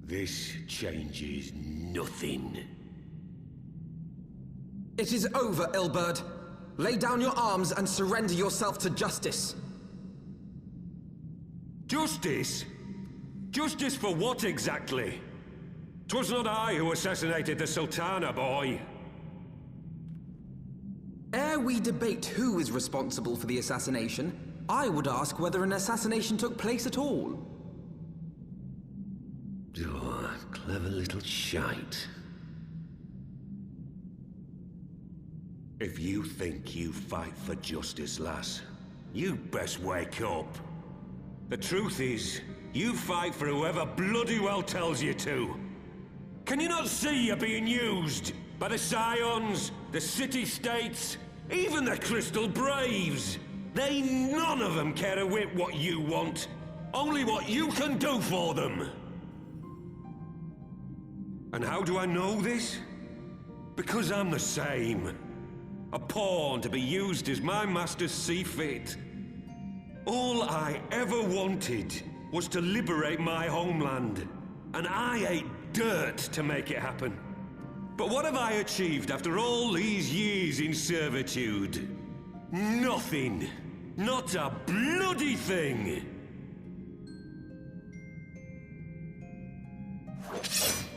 This changes nothing. It is over, Ilberd. Lay down your arms and surrender yourself to justice. Justice? Justice for what exactly? 'Twas not I who assassinated the Sultana, boy. Ere we debate who is responsible for the assassination, I would ask whether an assassination took place at all. Oh, clever little shite. If you think you fight for justice, lass, you best wake up. The truth is, you fight for whoever bloody well tells you to. Can you not see you're being used? By the Scions, the City-States, even the Crystal Braves? They none of them care a whit what you want. Only what you can do for them. And how do I know this? Because I'm the same. A pawn to be used as my masters see fit. All I ever wanted was to liberate my homeland, and I ate dirt to make it happen. But what have I achieved after all these years in servitude? Nothing. Not a bloody thing.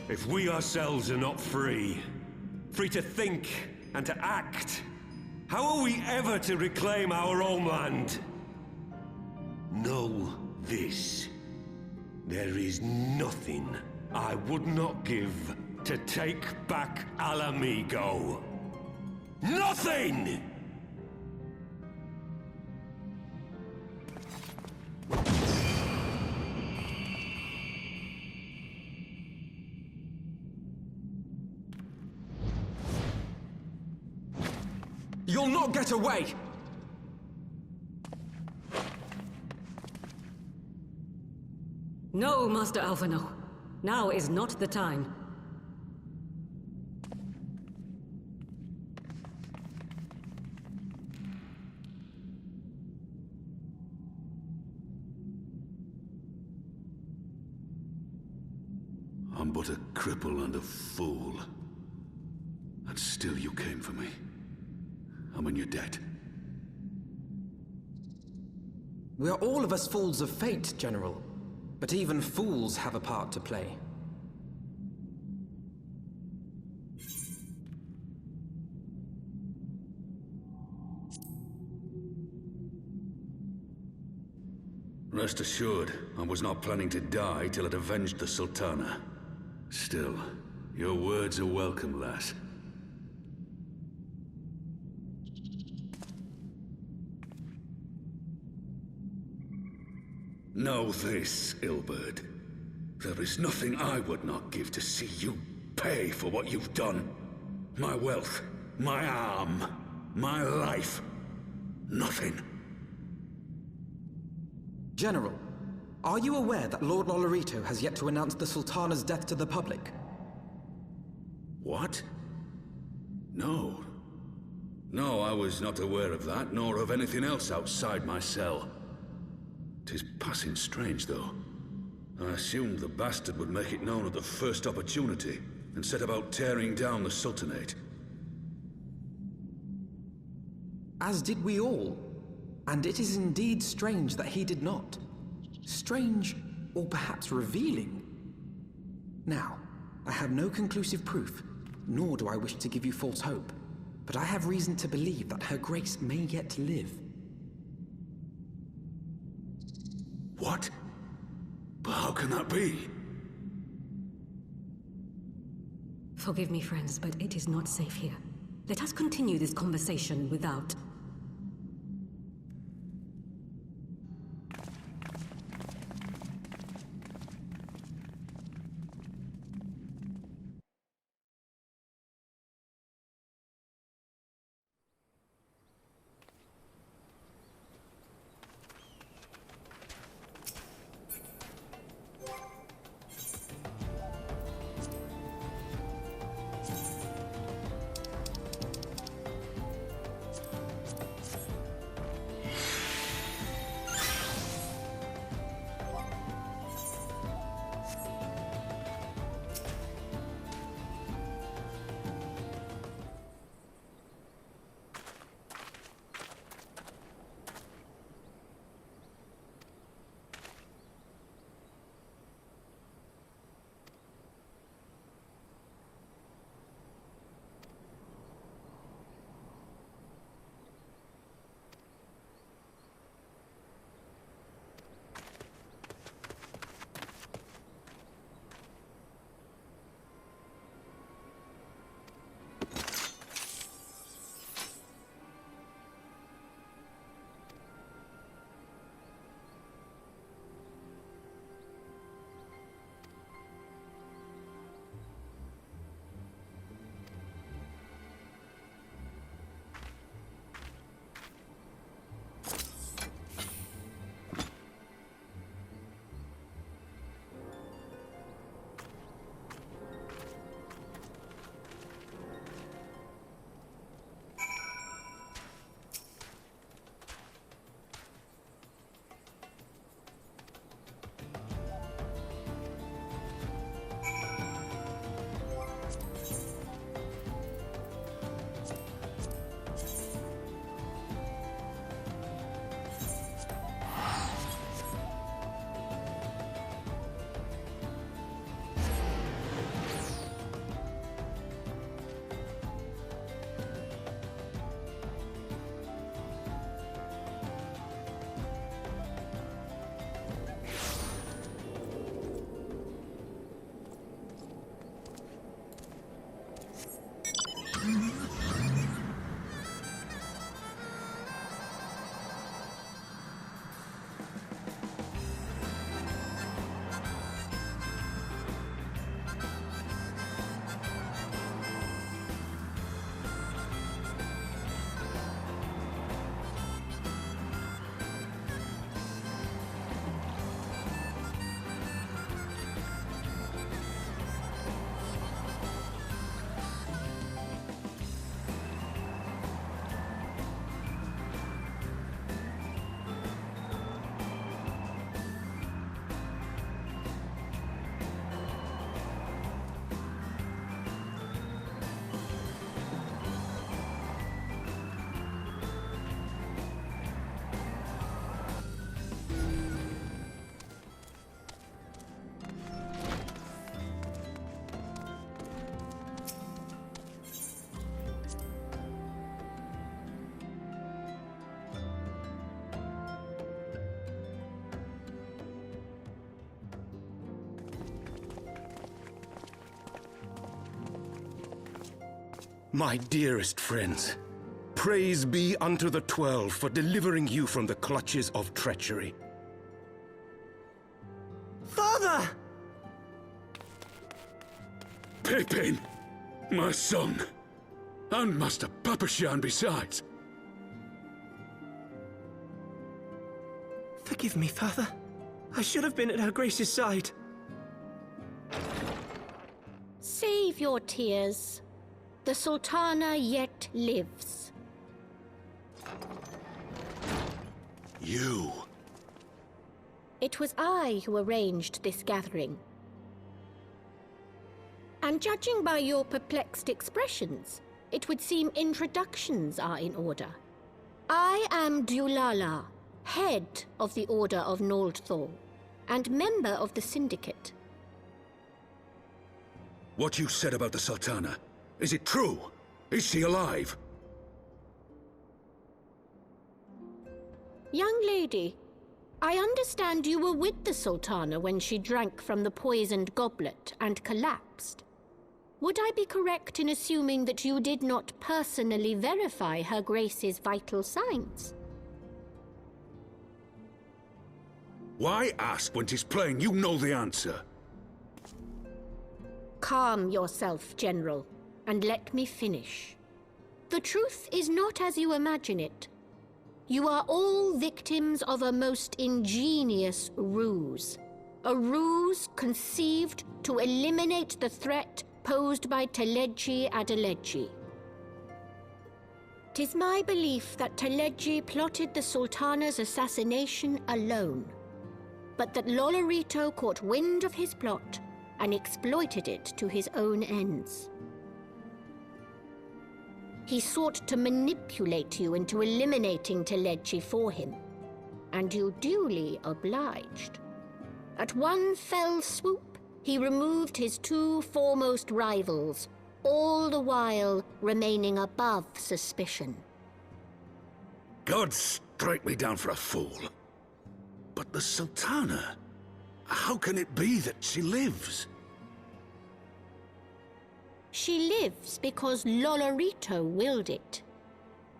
If we ourselves are not free to think and to act, how are we ever to reclaim our homeland? Know this. There is nothing I would not give to take back Alamigo. Nothing! You'll not get away! No, Master Alphino. Now is not the time. I'm but a cripple and a fool. And still you came for me. I'm in your debt. We are all of us fools of fate, General. But even fools have a part to play. Rest assured, I was not planning to die till I'd avenged the Sultana. Still, your words are welcome, lass. Know this, Ilberd. There is nothing I would not give to see you pay for what you've done. My wealth, my arm, my life. Nothing. General, are you aware that Lord Lolorito has yet to announce the Sultana's death to the public? What? No. No, I was not aware of that, nor of anything else outside my cell. 'Tis passing strange, though. I assumed the bastard would make it known at the first opportunity, and set about tearing down the Sultanate. As did we all. And it is indeed strange that he did not. Strange, or perhaps revealing. Now, I have no conclusive proof, nor do I wish to give you false hope, but I have reason to believe that Her Grace may yet live. What? But how can that be? Forgive me, friends, but it is not safe here. Let us continue this conversation without. My dearest friends, praise be unto the 12 for delivering you from the clutches of treachery. Father! Pippin! My son! And Master Papashan besides! Forgive me, Father. I should have been at Her Grace's side. Save your tears. The Sultana yet lives. You! It was I who arranged this gathering. And judging by your perplexed expressions, it would seem introductions are in order. I am Dulala, head of the Order of Noldthor, and member of the Syndicate. What you said about the Sultana, is it true? Is she alive? Young lady, I understand you were with the Sultana when she drank from the poisoned goblet and collapsed. Would I be correct in assuming that you did not personally verify Her Grace's vital signs? Why ask when 'tis plain you know the answer? Calm yourself, General, and let me finish. The truth is not as you imagine it. You are all victims of a most ingenious ruse. A ruse conceived to eliminate the threat posed by Teleji Adeleji. 'Tis my belief that Teleji plotted the Sultana's assassination alone, but that Lolorito caught wind of his plot and exploited it to his own ends. He sought to manipulate you into eliminating Teleji for him, and you duly obliged. At one fell swoop, he removed his two foremost rivals, all the while remaining above suspicion. God strike me down for a fool. But the Sultana, how can it be that she lives? She lives because Lolorito willed it.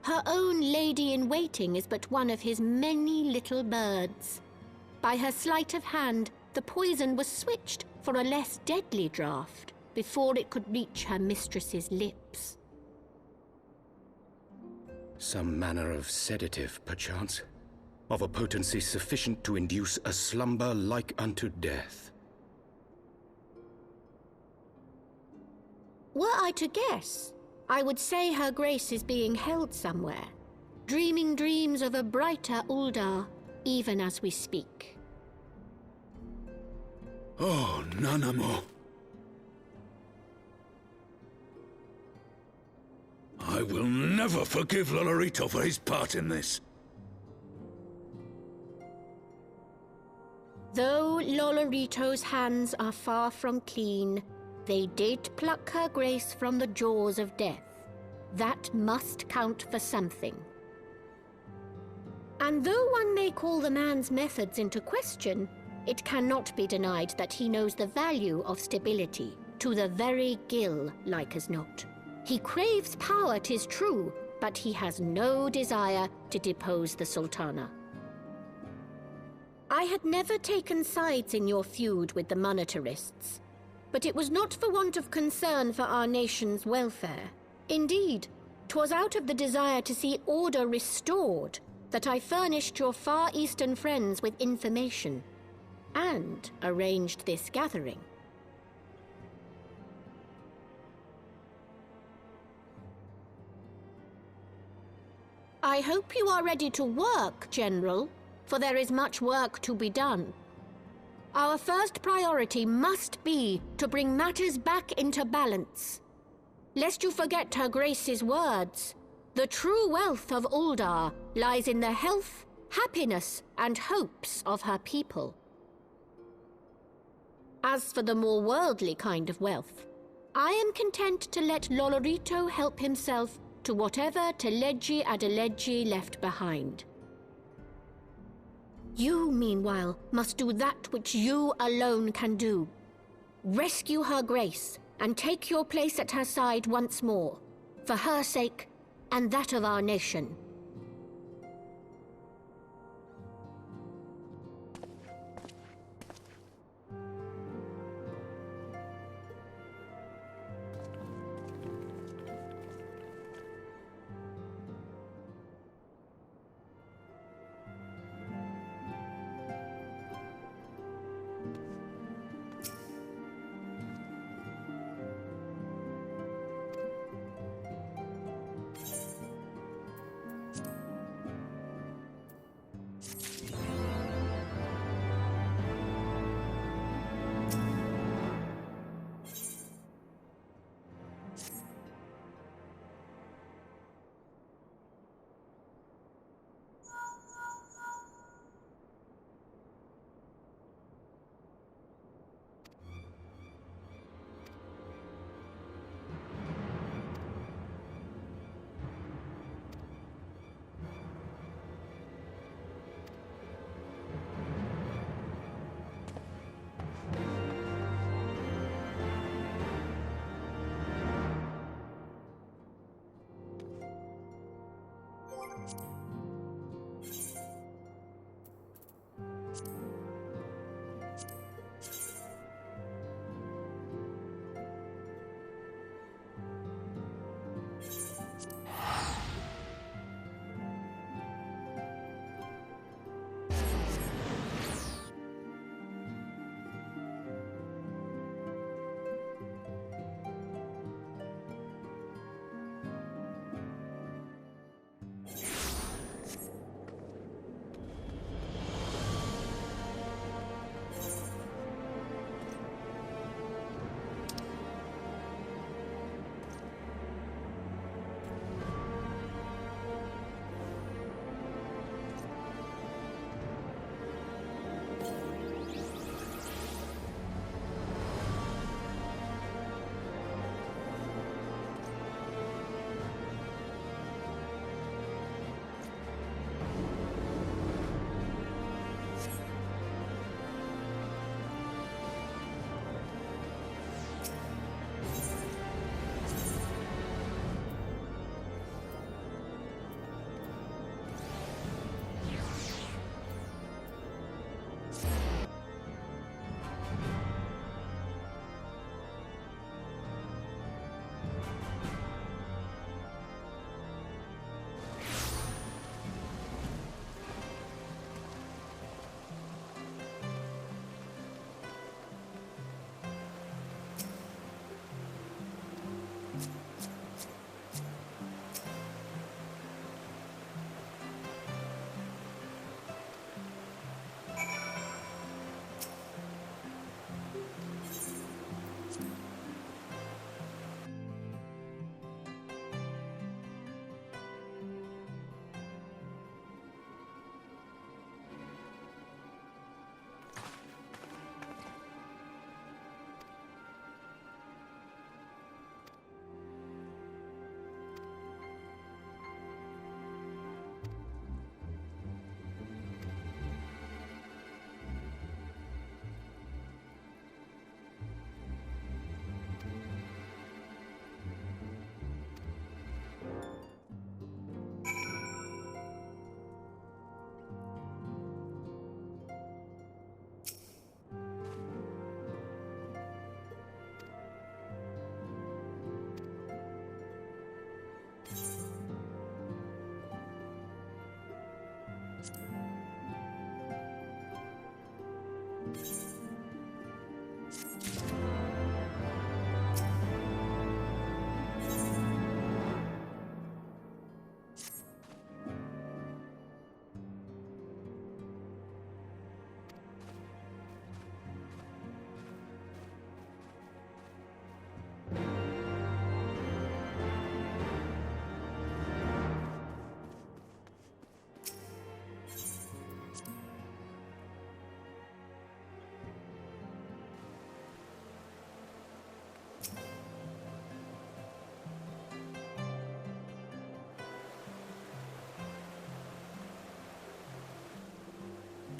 Her own lady-in-waiting is but one of his many little birds. By her sleight of hand, the poison was switched for a less deadly draught before it could reach her mistress's lips. Some manner of sedative, perchance? Of a potency sufficient to induce a slumber like unto death. Were I to guess, I would say Her Grace is being held somewhere, dreaming dreams of a brighter Uldar, even as we speak. Oh, Nanamo. I will never forgive Lolorito for his part in this. Though Lolorito's hands are far from clean, they did pluck Her Grace from the jaws of death. That must count for something. And though one may call the man's methods into question, it cannot be denied that he knows the value of stability, to the very gill, like as not. He craves power, 'tis true, but he has no desire to depose the Sultana. I had never taken sides in your feud with the monetarists, but it was not for want of concern for our nation's welfare. Indeed, 'twas out of the desire to see order restored that I furnished your Far Eastern friends with information and arranged this gathering. I hope you are ready to work, General, for there is much work to be done. Our first priority must be to bring matters back into balance. Lest you forget Her Grace's words, the true wealth of Uldar lies in the health, happiness, and hopes of her people. As for the more worldly kind of wealth, I am content to let Lolorito help himself to whatever Teleji Adeleji left behind. You, meanwhile, must do that which you alone can do. Rescue Her Grace and take your place at her side once more. For her sake, and that of our nation.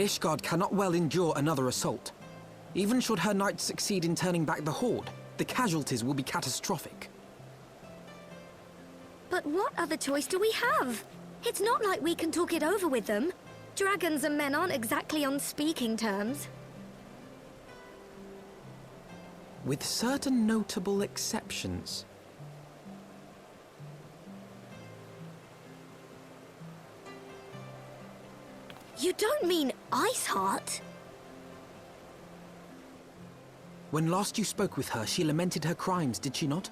Ishgard cannot well endure another assault. Even should her knights succeed in turning back the Horde, the casualties will be catastrophic. But what other choice do we have? It's not like we can talk it over with them. Dragons and men aren't exactly on speaking terms. With certain notable exceptions. You don't mean Iceheart? When last you spoke with her, she lamented her crimes, did she not?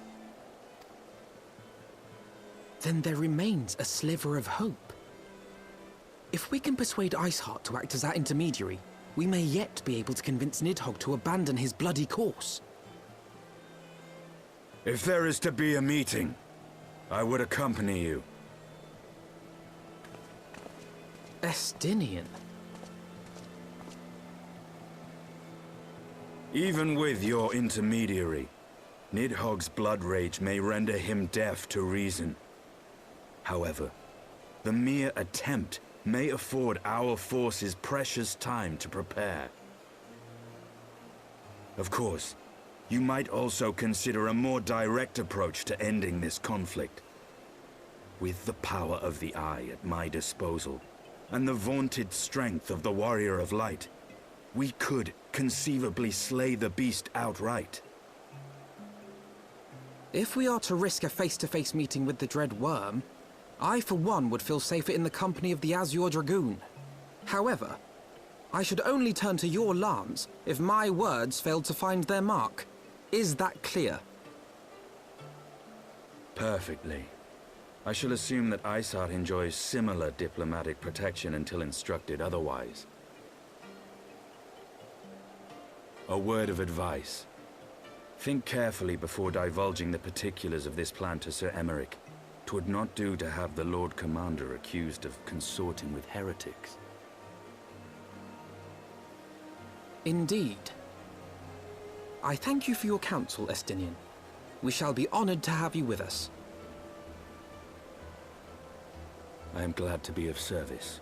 Then there remains a sliver of hope. If we can persuade Iceheart to act as our intermediary, we may yet be able to convince Nidhogg to abandon his bloody course. If there is to be a meeting, I would accompany you. Estinian. Even with your intermediary, Nidhogg's blood rage may render him deaf to reason. However, the mere attempt may afford our forces precious time to prepare. Of course, you might also consider a more direct approach to ending this conflict. With the power of the Eye at my disposal, and the vaunted strength of the Warrior of Light, we could conceivably slay the beast outright. If we are to risk a face-to-face meeting with the Dread Worm, I for one would feel safer in the company of the Azure Dragoon. However, I should only turn to your lance if my words failed to find their mark. Is that clear? Perfectly. I shall assume that Iceheart enjoys similar diplomatic protection until instructed otherwise. A word of advice. Think carefully before divulging the particulars of this plan to Sir Emeric. 'Twould not do to have the Lord Commander accused of consorting with heretics. Indeed. I thank you for your counsel, Estinian. We shall be honored to have you with us. I am glad to be of service.